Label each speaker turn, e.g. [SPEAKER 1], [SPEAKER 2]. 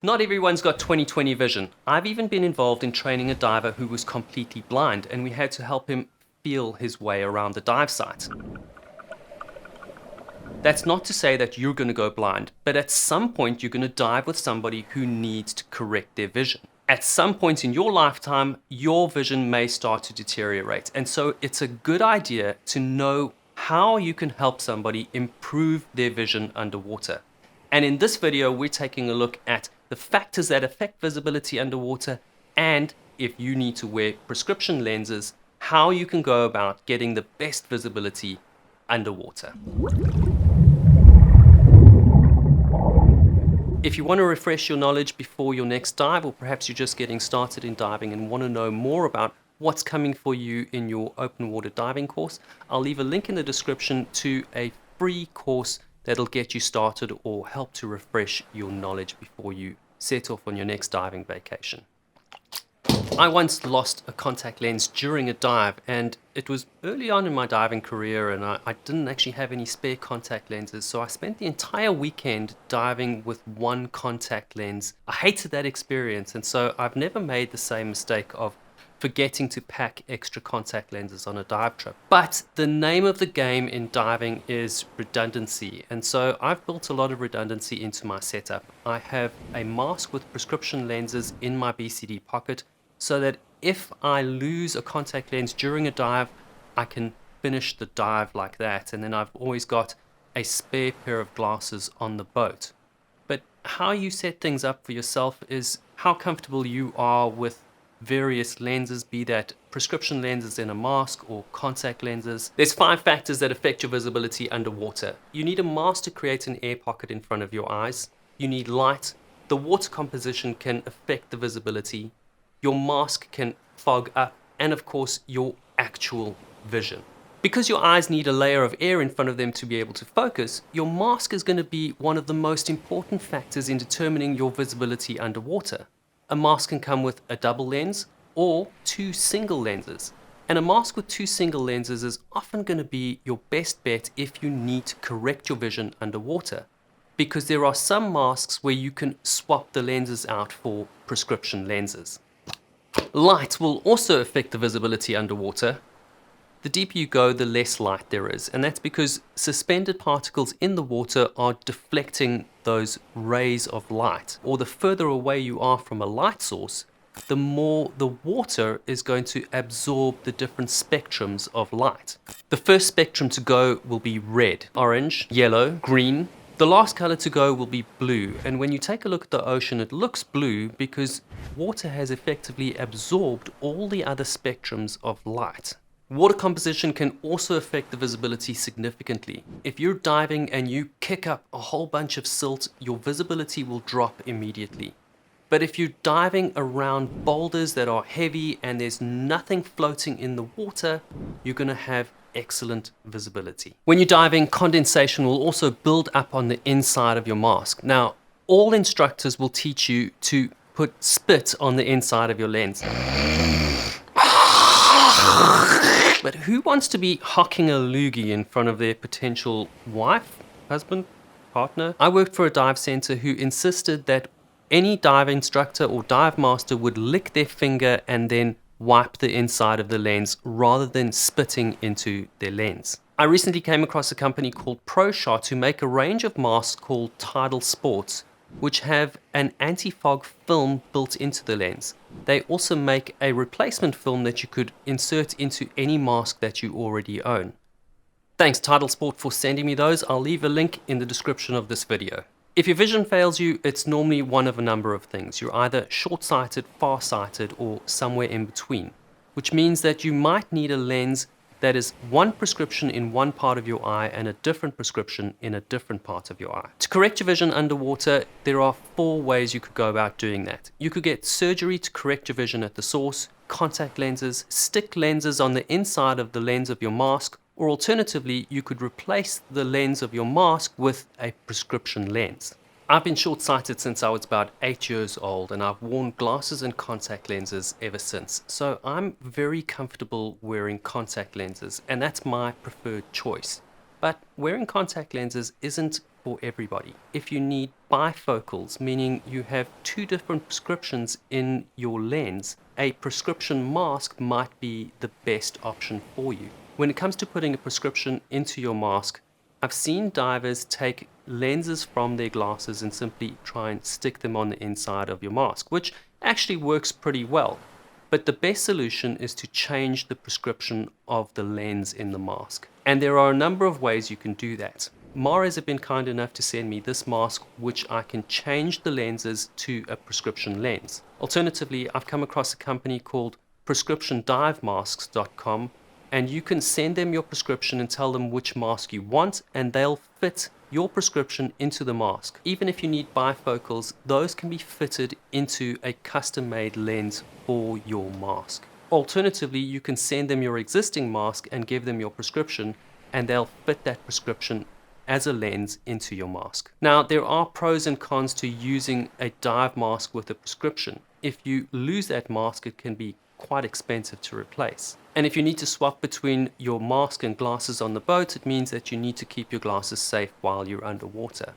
[SPEAKER 1] Not everyone's got 20/20 vision. I've even been involved in training a diver who was completely blind, and we had to help him feel his way around the dive site. That's not to say that you're going to go blind, but at some point you're going to dive with somebody who needs to correct their vision. At some point in your lifetime, your vision may start to deteriorate, and so it's a good idea to know how you can help somebody improve their vision underwater. And in this video, we're taking a look at the factors that affect visibility underwater, and if you need to wear prescription lenses, how you can go about getting the best visibility underwater. If you want to refresh your knowledge before your next dive, or perhaps you're just getting started in diving and want to know more about what's coming for you in your open water diving course, I'll leave a link in the description to a free course that'll get you started or help to refresh your knowledge before you set off on your next diving vacation. I once lost a contact lens during a dive, and it was early on in my diving career, and I didn't actually have any spare contact lenses, so I spent the entire weekend diving with one contact lens. I hated that experience, and so I've never made the same mistake of forgetting to pack extra contact lenses on a dive trip. But the name of the game in diving is redundancy, and so I've built a lot of redundancy into my setup. I have a mask with prescription lenses in my BCD pocket, so that if I lose a contact lens during a dive, I can finish the dive like that, and then I've always got a spare pair of glasses on the boat. But how you set things up for yourself is how comfortable you are with various lenses, be that prescription lenses in a mask or contact lenses. There's 5 factors that affect your visibility underwater. You need a mask to create an air pocket in front of your eyes. You need light. The water composition can affect the visibility. Your mask can fog up, and of course your actual vision. Because your eyes need a layer of air in front of them to be able to focus, your mask is going to be one of the most important factors in determining your visibility underwater. A mask can come with a double lens or 2 single lenses. And a mask with 2 single lenses is often going to be your best bet if you need to correct your vision underwater, because there are some masks where you can swap the lenses out for prescription lenses. Light will also affect the visibility underwater. The deeper you go, the less light there is, and that's because suspended particles in the water are deflecting those rays of light. Or the further away you are from a light source, the more the water is going to absorb the different spectrums of light. The first spectrum to go will be red, orange, yellow, green. The last color to go will be blue, and when you take a look at the ocean, it looks blue because water has effectively absorbed all the other spectrums of light. Water composition can also affect the visibility significantly. If you're diving and you kick up a whole bunch of silt, your visibility will drop immediately. But if you're diving around boulders that are heavy and there's nothing floating in the water, you're going to have excellent visibility. When you're diving, condensation will also build up on the inside of your mask. Now, all instructors will teach you to put spit on the inside of your lens. But who wants to be hocking a loogie in front of their potential wife, husband, partner? I worked for a dive center who insisted that any dive instructor or dive master would lick their finger and then wipe the inside of the lens rather than spitting into their lens. I recently came across a company called ProShot who make a range of masks called Tidal Sports, which have an anti-fog film built into the lens. They also make a replacement film that you could insert into any mask that you already own. Thanks Tidal Sport for sending me those. I'll leave a link in the description of this video. If your vision fails you, it's normally one of a number of things. You're either short-sighted, far-sighted, or somewhere in between, which means that you might need a lens that is one prescription in one part of your eye and a different prescription in a different part of your eye. To correct your vision underwater, there are 4 ways you could go about doing that. You could get surgery to correct your vision at the source, contact lenses, stick lenses on the inside of the lens of your mask, or alternatively, you could replace the lens of your mask with a prescription lens. I've been short-sighted since I was about 8 years old, and I've worn glasses and contact lenses ever since. So I'm very comfortable wearing contact lenses, and that's my preferred choice. But wearing contact lenses isn't for everybody. If you need bifocals, meaning you have two different prescriptions in your lens, a prescription mask might be the best option for you. When it comes to putting a prescription into your mask, I've seen divers take lenses from their glasses and simply try and stick them on the inside of your mask, which actually works pretty well. But the best solution is to change the prescription of the lens in the mask. And there are a number of ways you can do that. Mares have been kind enough to send me this mask, which I can change the lenses to a prescription lens. Alternatively, I've come across a company called prescriptiondivemasks.com, and you can send them your prescription and tell them which mask you want, and they'll fit your prescription into the mask. Even if you need bifocals, those can be fitted into a custom-made lens for your mask. Alternatively, you can send them your existing mask and give them your prescription, and they'll fit that prescription as a lens into your mask. Now, there are pros and cons to using a dive mask with a prescription. If you lose that mask, it can be quite expensive to replace. And if you need to swap between your mask and glasses on the boat, it means that you need to keep your glasses safe while you're underwater.